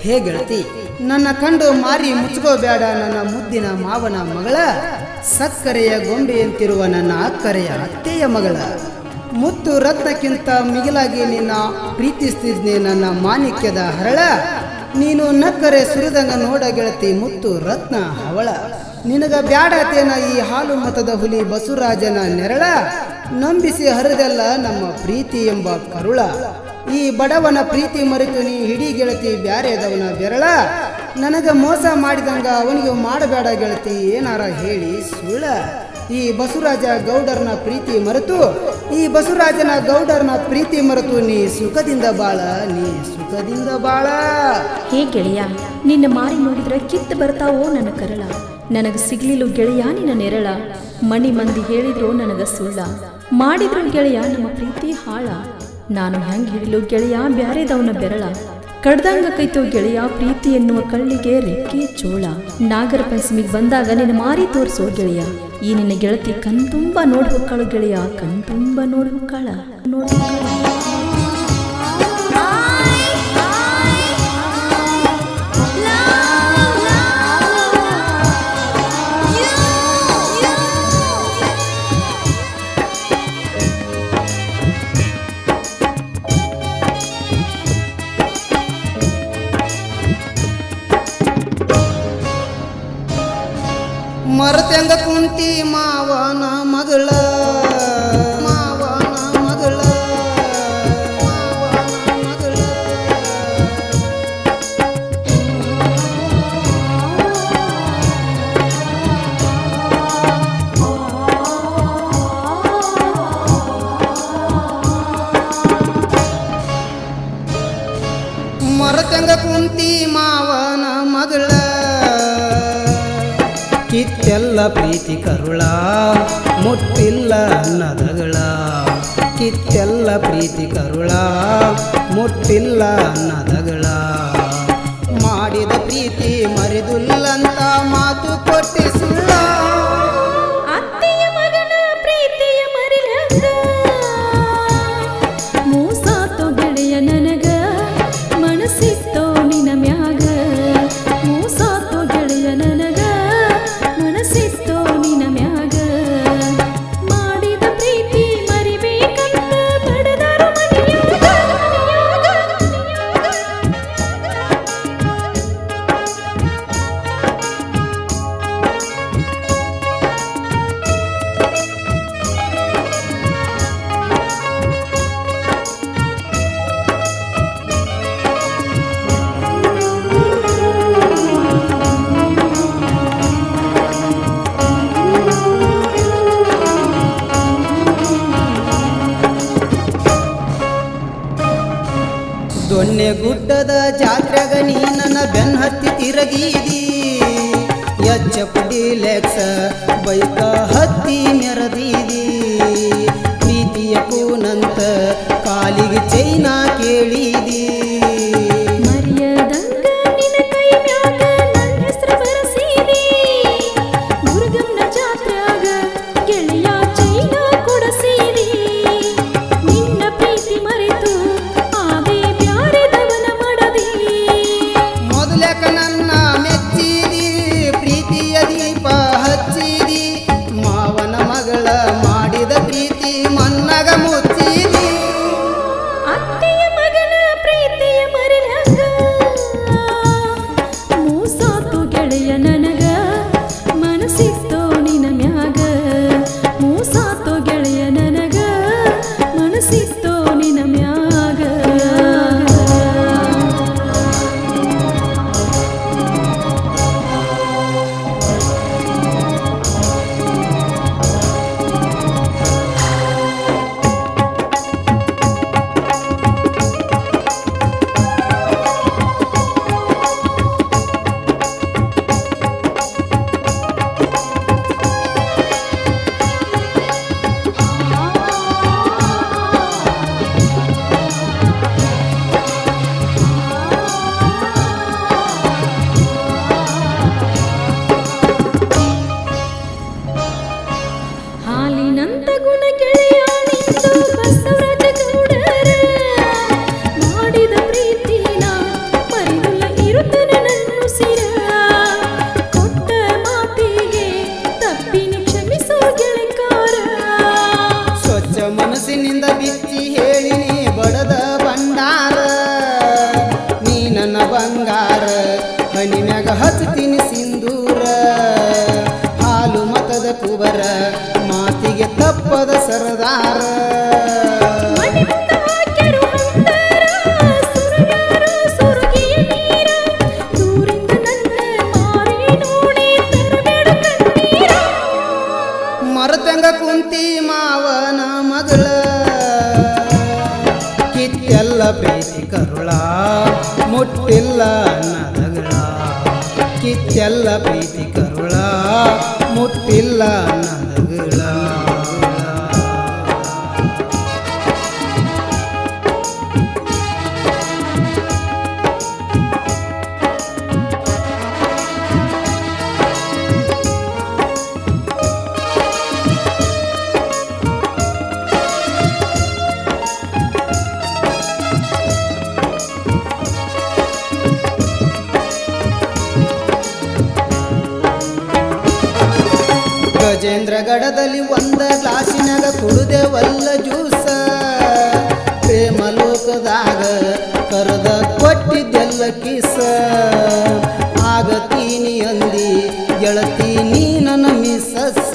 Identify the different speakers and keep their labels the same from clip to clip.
Speaker 1: ಹೇ ಗೆಳತಿ, ನನ್ನ ಕಂಡು ಮಾರಿ ಮುಚ್ಕೋಬೇಡ ನನ್ನ ಮುದ್ದಿನ ಮಾವನ ಮಗಳ, ಸಕ್ಕರೆಯ ಗೊಂಬೆಯಂತಿರುವ ನನ್ನ ಅಕ್ಕರೆಯ ಅತ್ತೆಯ ಮಗಳ. ಮುತ್ತು ರತ್ನಕ್ಕಿಂತ ಮಿಗಿಲಾಗಿ ನಿನ್ನ ಪ್ರೀತಿಸ್ತಿದ್ನೆ ನನ್ನ ಮಾಣಿಕ್ಯದ ಹರಳ. ನೀನು ನಕ್ಕರೆ ಸುರಿದಂಗ ನೋಡ ಗೆಳತಿ ಮುತ್ತು ರತ್ನ ಹವಳ. ನಿನಗ ಬ್ಯಾಡತೇನ ಈ ಹಾಲು ಮತದ ಹುಲಿ ಬಸವರಾಜನ ನೆರಳ. ನಂಬಿಸಿ ಹರಿದೆಲ್ಲ ನಮ್ಮ ಪ್ರೀತಿ ಎಂಬ ಕರುಳ. ಈ ಬಡವನ ಪ್ರೀತಿ ಮರೆತು ನೀ ಹಿಡಿ ಗೆಳತಿ ಬ್ಯಾರೆದವನ ಬೆರಳ. ನನಗ ಮೋಸ ಮಾಡಿದಂಗ ಅವನಿಗೆ ಮಾಡಬೇಡ ಗೆಳತಿ ಏನಾರ ಹೇಳಿ ಸುಳ್ಳ. ಈ ಬಸವರಾಜ ಗೌಡರ್ನ ಪ್ರೀತಿ ಮರೆತು, ಈ ಬಸವರಾಜನ ಗೌಡರ್ನ ಪ್ರೀತಿ ಮರೆತು ನೀ ಸುಖದಿಂದ ಬಾಳ, ನೀ ಸುಖದಿಂದ ಬಾಳ.
Speaker 2: ಹೇ ಗೆಳೆಯ, ನಿನ್ನ ಮಾರಿ ನೋಡಿದ್ರೆ ಕಿತ್ತು ಬರ್ತಾವೋ ನನ್ನ ಕರಳ. ನನಗ ಸಿಗ್ಲಿಲ್ಲ ಗೆಳೆಯ ನಿನ್ನ ನೆರಳ. ಮಣಿ ಮಂದಿ ಹೇಳಿದ್ರು ನನಗ ಸುಳ್ಳ, ಮಾಡಿದ್ರು ಗೆಳೆಯ ನಮ್ಮ ಪ್ರೀತಿ ಹಾಳ. ನಾನು ಹೆಂಗ್ ಹಿಡಿಲು ಗೆಳೆಯ ಬ್ಯಾರೆದವನ ಬೆರಳ. ಕಡ್ದಂಗ ಕೈತು ಗೆಳೆಯ ಪ್ರೀತಿ ಎನ್ನುವ ಕಳ್ಳಿಗೆ ರೆಕ್ಕೆ ಚೋಳ. ನಾಗರ ಪಂಚಮಿಗೆ ಬಂದಾಗ ನಿನ್ನ ಮಾರಿ ತೋರಿಸೋ ಗೆಳೆಯ. ಈ ನಿನ್ನ ಗೆಳತಿ ಕಣ್ತುಂಬ ನೋಡಿ ಹೊಕ್ಕಳು ಗೆಳೆಯ, ಕಣ್ತುಂಬ ನೋಡಿ ಹೊಕ್ಕಳ ನೋಡಿ.
Speaker 1: ಮರತೆಂಗ ಕುಂತಿ ಮಾವನ ಮಗಳ, ಮಾವನ ಮಗಳ, ಮಾವನ ಮಗಳ. ಮರತೆಂಗ ಕುಂತಿ ಮಾವನ ಮಗಳ, ಕಿತ್ತೆಲ್ಲ ಪ್ರೀತಿ ಕರುಳ, ಮುಟ್ಟಿಲ್ಲ ಅನ್ನದಗಳ. ಕಿತ್ತೆಲ್ಲ ಪ್ರೀತಿ ಕರುಳ, ಮುಟ್ಟಿಲ್ಲ ಅನ್ನದಗಳ. ಮಾಡಿದ ಪ್ರೀತಿ ಮರೆದುಲ್ಲಂತ ಮಾತು ಕೊಟ್ಟಿ ಸುಳ್ಳ.
Speaker 2: ಅತ್ತೆಯ ಮಗನ ಪ್ರೀತಿಯ ಮರಿಲಂಗ, ಮೋಸಾತೋ ಗೆಳೆಯ ನನಗ, ಮನಸ್ಸಿತ್ತೋ ನಿನ ಮ್ಯಾಗ. ಮೋಸಾತೋ ಗೆಳೆಯ ನನಗ, ಮನಸ್ಸಿತ್ತೋ ನಿನ ಮ್ಯಾಗ. ಮಾಡಿದ ಪ್ರೀತಿ ಮರಿಬೇಕಂತ ಬಡದಾರು ಮನೆಯಾಗ.
Speaker 1: ದೊಣ್ಣೆ ಗುಡ್ಡದ ಜಾತ್ರೆಗ ನೀ ನನ್ನ ಬೆನ್ನ ಹತ್ತಿ ತಿರಗೀದಿ. ಎಚ್ಚಪ್ ಡಿಲೆಕ್ಸ ಬೈಕ ಹತ್ತಿ ಮೆರದೀದಿ. ಪ್ರೀತಿಯ ಕೂನಂತ ಕಾಲಿಗೆ ಚೈನಾ ಕೇಳಿದಿ.
Speaker 2: ಮರ್ಯಾದಂಗ ನಿನ್ನ ಕೈ ಮ್ಯಾಗ ನನ್ನ ಹೆಸರು ಬರಸೀದಿ. ಮುರುಗಮ್ಮನ ಜಾತ್ರ್ಯಾಗ ಗೆಳೆಯ ಚೈನಾ ಕೊಡಸೀದಿ. ನಿನ್ನ ಪ್ರೀತಿ ಮರೆತು ಆದಿ ಬ್ಯಾರೆದವನ ಮಾಡದಿ.
Speaker 1: ಮೊದಲಕ ನನ್ನ ಮೆಚ್ಚಿದಿ, ಪ್ರೀತಿಯ ದೀಪ ಹಚ್ಚಿದಿ. ಮಾವನ ಮಗಳ ಮಾಡಿದ ಪ್ರೀತಿ ಮನ್ನಗ ಮುಚ್ಚಿದಿ.
Speaker 2: ಅತ್ತೆಯ ಮಗನ ಪ್ರೀತಿಯ ಮರಿಲಂಗ, ಮೋಸಾತೋ ಗೆಳೆಯ ನನಗ, ಮನಸ್ಸಿತ್ತೋ ನಿನ ಮ್ಯಾಗ. ಮೋಸಾತೋ ಗೆಳೆಯ ನನಗ, ಮನಸ್ಸಿತ್ತೋ ನಿನ ಮ್ಯಾಗ.
Speaker 1: ನನ್ನ ಬಂಗಾರ ಹನಿಮ್ಯಾಗ ಹಚ್ತೀನಿ ಸಿಂಧೂರ ಹಾಲು ಮತದ ಕುಬರ ಮಾತಿಗೆ ತಪ್ಪದ ಸರದಾರ ಮರತಂಗ ಕುಂತಿ ಮಾವನ ಮಗಳ ಕಿತ್ತೆಲ್ಲ ಪ್ರೀತಿ ಕರುಳ ಮುಟ್ಟಿಲ್ಲ ಅನ್ನದಗಳ ಕಿತ್ತೆಲ್ಲ ಪ್ರೀತಿ ಕರುಳ ಮುಟ್ಟಿಲ್ಲ ಅನ್ನದಗಳ ಗಜೇಂದ್ರಗಡದಲ್ಲಿ ಒಂದ ಗ್ಲಾಸಿನಾಗ ಕುಡುದೆವಲ್ಲ ಜ್ಯೂಸ ಪ್ರೇಮ ಲೋಕದಾಗ ಕರೆದ ಕೊಟ್ಟಿದ್ದೆಲ್ಲ ಕಿಸ ಆಗತೀನಿ ಅಂದಿ ಗೆಳತಿ ನೀ ನನ್ನ ಮಿಸಸ್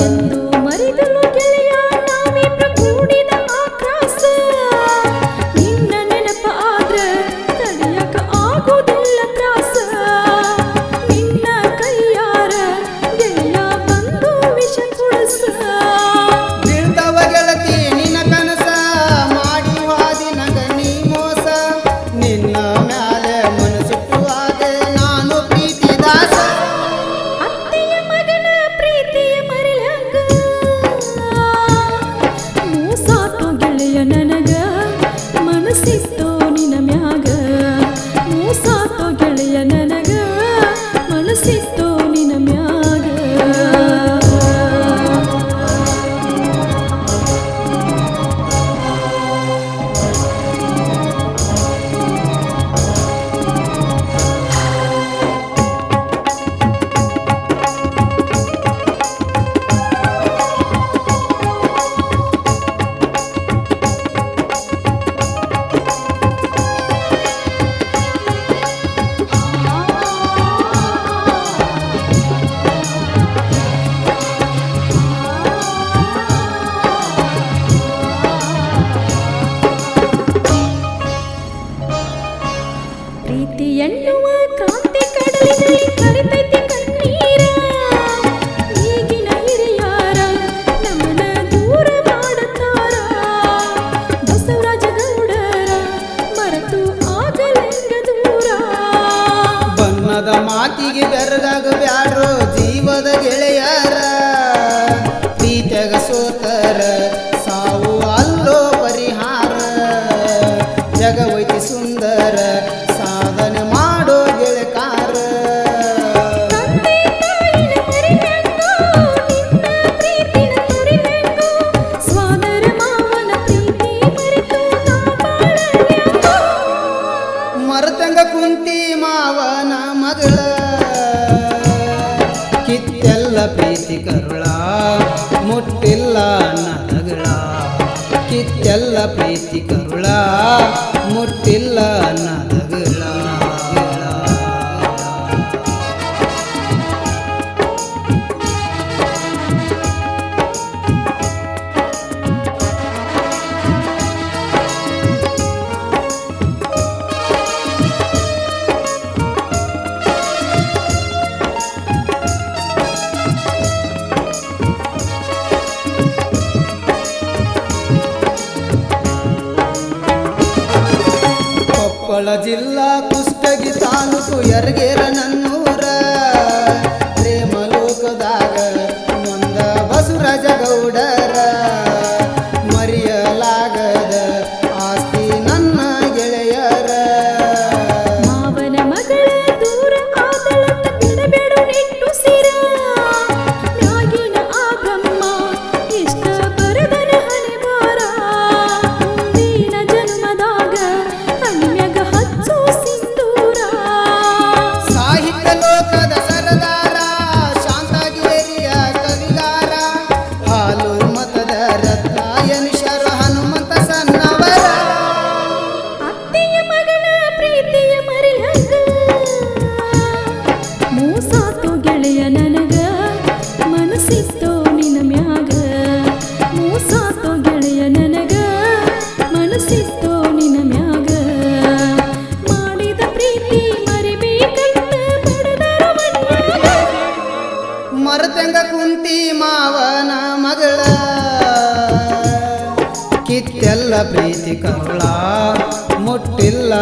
Speaker 2: ಎಂದು ಮರೆತಲು ಗೆಳೆಯ ನಾವಿಬ್ರು ಕೂಡಿದ ಆಕ್ರಾಸ ನಿನ್ನ ನೆನಪ ಆದ್ರ ತಡೆಯಕ ಆಗೋದಿಲ್ಲ ತ್ರಾಸ ನಿನ್ನ ಕೈಯಾರ ಗೆಳೆಯ ಬಂದು ವಿಷ ಕುಡಿಸ
Speaker 1: ಬೀಳ್ತವ ಗೆಳತಿ ನಿನ್ನ ಕನಸ ಮಾಡಿ ಹಾದಿ ನಗ ನೀ ಮೋಸ ನಿನ್ನ ಮ್ಯಾಲೆ ಮನಸ್ಸಿಟ್ಟುವಾದೆ ನಾನು ಪ್ರೀತಿ ದಾಸ
Speaker 2: ಅತ್ತೆಯ ಮಗನ ಪ್ರೀತಿಯ ಮರೆಯಂಗ ಮೂಸಾತು ಗೆಳೆಯ ನನಗ ಮನಸ್ಸಿತ್ತು ನಿನ್ನ ಮ್ಯಾಗ ಮೂಸಾತು ಗೆಳೆಯ ನನಗ ಮನಸ್ಸಿತ್ತು ನಿನ್ನ ಮ್ಯಾಗ ಪ್ರೀತಿ ಎನ್ನುವ ಕ್ರಾಂತಿ ಕಡಲಿನಲ್ಲಿ ಹರಿತೈತಿ ಕಣ್ಣೀರ ಈಗಿನ ಹಿರಿಯಾರ ನಮ್ಮನ ದೂರ ಮಾಡತಾರ ಬಸವರಾಜ ಗೌಡರ ಮರೆತು ಆಗಲೆಂಗ ದೂರ
Speaker 1: ಬಣ್ಣದ ಮಾತಿಗೆ ಬೆರಗಾಗ ಬ್ಯಾಡ್ರೋ ಜೀವದ ಗೆಳೆಯರ ಪ್ರೀತಿಯಾಗ ಸೋತರ ಸಾವು ಅಲ್ಲೋ ಪರಿಹಾರ ಜಗವೈತಿ ಸುಂದರ ಸಾಧನೆ ಮಾಡೋ ಗೆಳಕಾರ
Speaker 2: ತಂದೆ ತಾಯಿನ ಮರೆಯಂಗೋ ನಿನ್ನ ಪ್ರೀತಿನ ತೊರೆಯಂಗೋ ಸ್ವಾದರ ಮಾವನ ಪ್ರೀತಿ ಮರೆತು ನಾ ಬಾಳಲ್ಯಾಂಗೋ
Speaker 1: ಮರತಂಗ ಕುಂತಿ ಮಾವನ ಮಗಳ ಕಿತ್ತೆಲ್ಲ ಪ್ರೀತಿ ಕರುಳ ಮುಟ್ಟಿಲ್ಲ ನದಗಳ ಕಿತ್ತೆಲ್ಲ ಪ್ರೀತಿ ಕರುಳ ಮುಟ್ಟಿಲ್ಲ ನದಗಳ ಕೊಪ್ಪಳ ಜಿಲ್ಲಾ ಕುಷ್ಟಗಿ ತಾಲೂಕು ಯರಗೇರ ನನ್ನೂರ ಪ್ರೇಮ ಲೋಕದಾಗ ಒಂದ ಬಸವರಾಜ ಗೌಡರ ಮರೆಯಲಾಗದ ಆಸ್ತಿ ನನ್ನ ಗೆಳೆಯರ
Speaker 2: ಮಾವನ ಮಗಳ ದೂರ ಆದಳಂತ ಬಿಡಬೇಡು ನಿಟ್ಟುಸಿರ ಮ್ಯಾಗಿನ ಆ ಬ್ರಹ್ಮ ಇಷ್ಟ ಬರದನ ಹಣೆ ಬಾರ ಮುಂದಿನ ಜನ್ಮದಾಗ ಹಣ್ಮ್ಯಾಗ ಹಚ್ಚು ಸಿಂಧೂರ
Speaker 1: ಸಾಹಿತ್ಯ ಪ್ರೀತಿ ಕರುಳ ಮುಟ್ಟಿಲ್ಲ